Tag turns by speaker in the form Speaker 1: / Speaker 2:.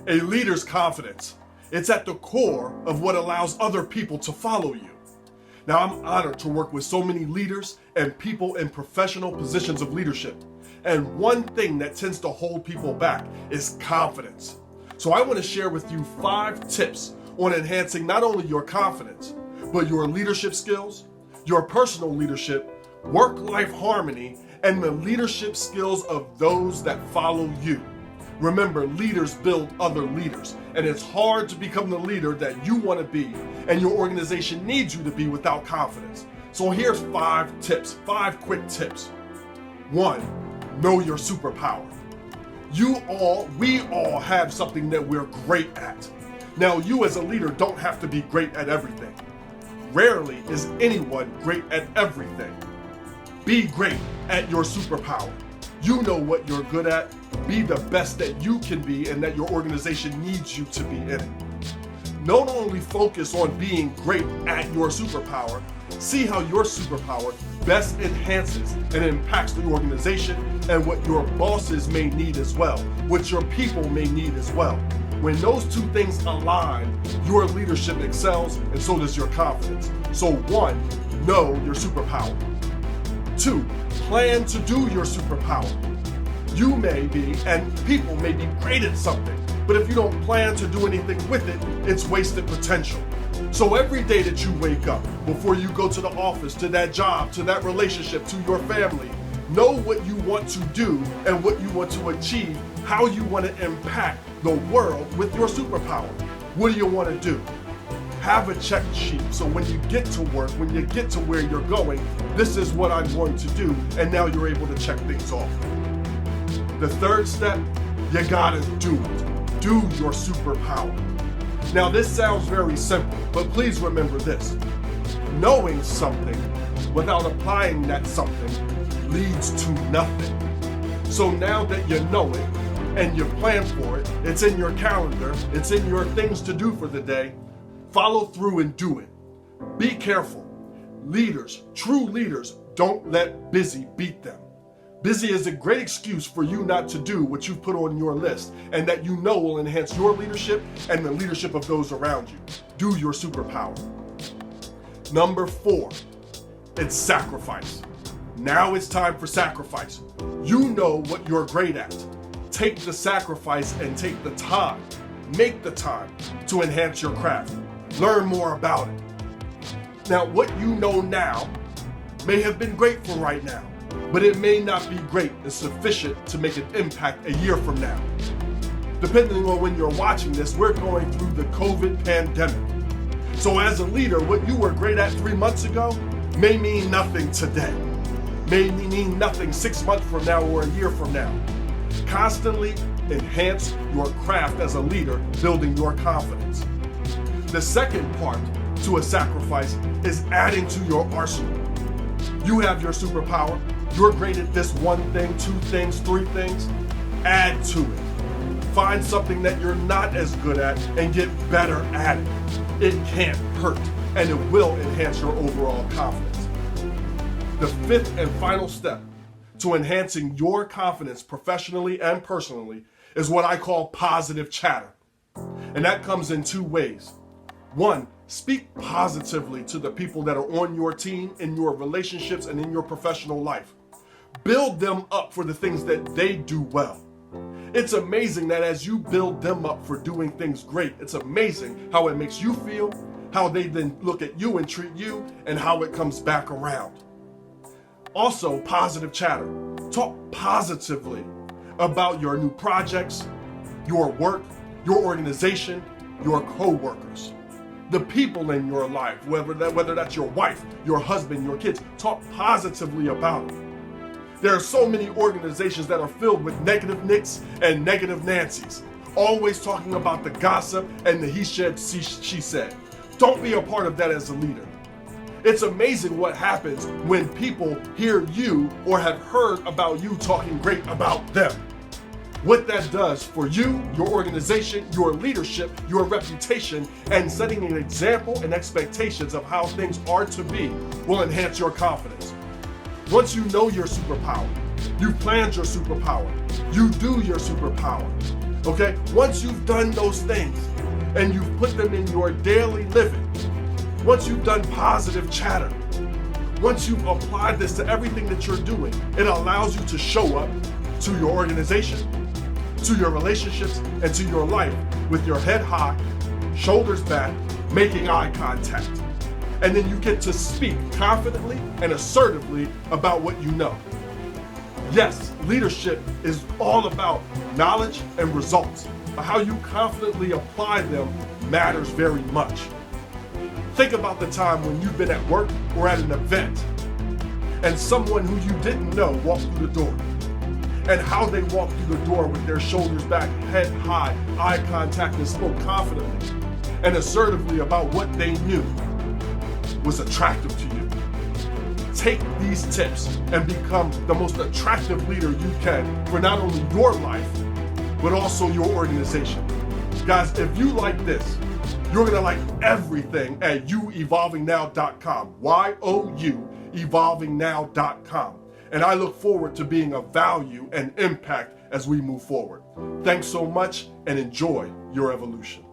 Speaker 1: A leader's confidence. It's at the core of what allows other people to follow you. Now, I'm honored to work with so many leaders and people in professional positions of leadership. And one thing that tends to hold people back is confidence. So I want to share with you 5 tips on enhancing not only your confidence, but your leadership skills, your personal leadership, work-life harmony, and the leadership skills of those that follow you. Remember, leaders build other leaders, and it's hard to become the leader that you want to be and your organization needs you to be without confidence. So here's 5 tips, 5 quick tips. 1, know your superpower. We all have something that we're great at. Now, you as a leader don't have to be great at everything. Rarely is anyone great at everything. Be great at your superpower. You know what you're good at. Be the best that you can be and that your organization needs you to be in it. Not only focus on being great at your superpower, see how your superpower best enhances and impacts the organization and what your bosses may need as well, what your people may need as well. When those two things align, your leadership excels and so does your confidence. So 1, know your superpower. 2, plan to do your superpower. You may be, and people may be great at something, but if you don't plan to do anything with it, it's wasted potential. So every day that you wake up, before you go to the office, to that job, to that relationship, to your family, know what you want to do and what you want to achieve, how you want to impact the world with your superpower. What do you want to do? Have a check sheet so when you get to work, when you get to where you're going, this is what I'm going to do, and now you're able to check things off. The 3rd step, you gotta do it. Do your superpower. Now this sounds very simple, but please remember this. Knowing something without applying that something leads to nothing. So now that you know it and you plan for it, it's in your calendar, it's in your things to do for the day, follow through and do it. Be careful. Leaders, true leaders, don't let busy beat them. Busy is a great excuse for you not to do what you've put on your list and that you know will enhance your leadership and the leadership of those around you. Do your superpower. Number 4, it's sacrifice. Now it's time for sacrifice. You know what you're great at. Take the sacrifice and take the time. Make the time to enhance your craft. Learn more about it. Now, what you know now may have been great for right now, but it may not be great and sufficient to make an impact a year from now. Depending on when you're watching this, we're going through the COVID pandemic. So as a leader, what you were great at 3 months ago may mean nothing today. May mean nothing 6 months from now or a year from now. Constantly enhance your craft as a leader, building your confidence. The second part to a sacrifice is adding to your arsenal. You have your superpower. You're great at this 1 thing, 2 things, 3 things. Add to it. Find something that you're not as good at and get better at it. It can't hurt, and it will enhance your overall confidence. The 5th and final step to enhancing your confidence professionally and personally is what I call positive chatter. And that comes in 2 ways. 1, speak positively to the people that are on your team, in your relationships, and in your professional life. Build them up for the things that they do well. It's amazing that as you build them up for doing things great, it's amazing how it makes you feel, how they then look at you and treat you, and how it comes back around. Also, positive chatter. Talk positively about your new projects, your work, your organization, your co-workers, the people in your life, whether that's your wife, your husband, your kids. Talk positively about it. There are so many organizations that are filled with negative Nicks and negative Nancys, always talking about the gossip and the he said, she said. Don't be a part of that as a leader. It's amazing what happens when people hear you or have heard about you talking great about them. What that does for you, your organization, your leadership, your reputation, and setting an example and expectations of how things are to be will enhance your confidence. Once you know your superpower, you've planned your superpower, you do your superpower, Okay? Once you've done those things and you've put them in your daily living, once you've done positive chatter, once you've applied this to everything that you're doing, it allows you to show up to your organization, to your relationships, and to your life with your head high, shoulders back, making eye contact. And then you get to speak confidently and assertively about what you know. Yes, leadership is all about knowledge and results, but how you confidently apply them matters very much. Think about the time when you've been at work or at an event and someone who you didn't know walked through the door, and how they walked through the door with their shoulders back, head high, eye contact, and spoke confidently and assertively about what they knew was attractive to you. Take these tips and become the most attractive leader you can for not only your life, but also your organization. Guys, if you like this, you're gonna like everything at youevolvingnow.com, Y-O-U, evolvingnow.com. And I look forward to being of value and impact as we move forward. Thanks so much and enjoy your evolution.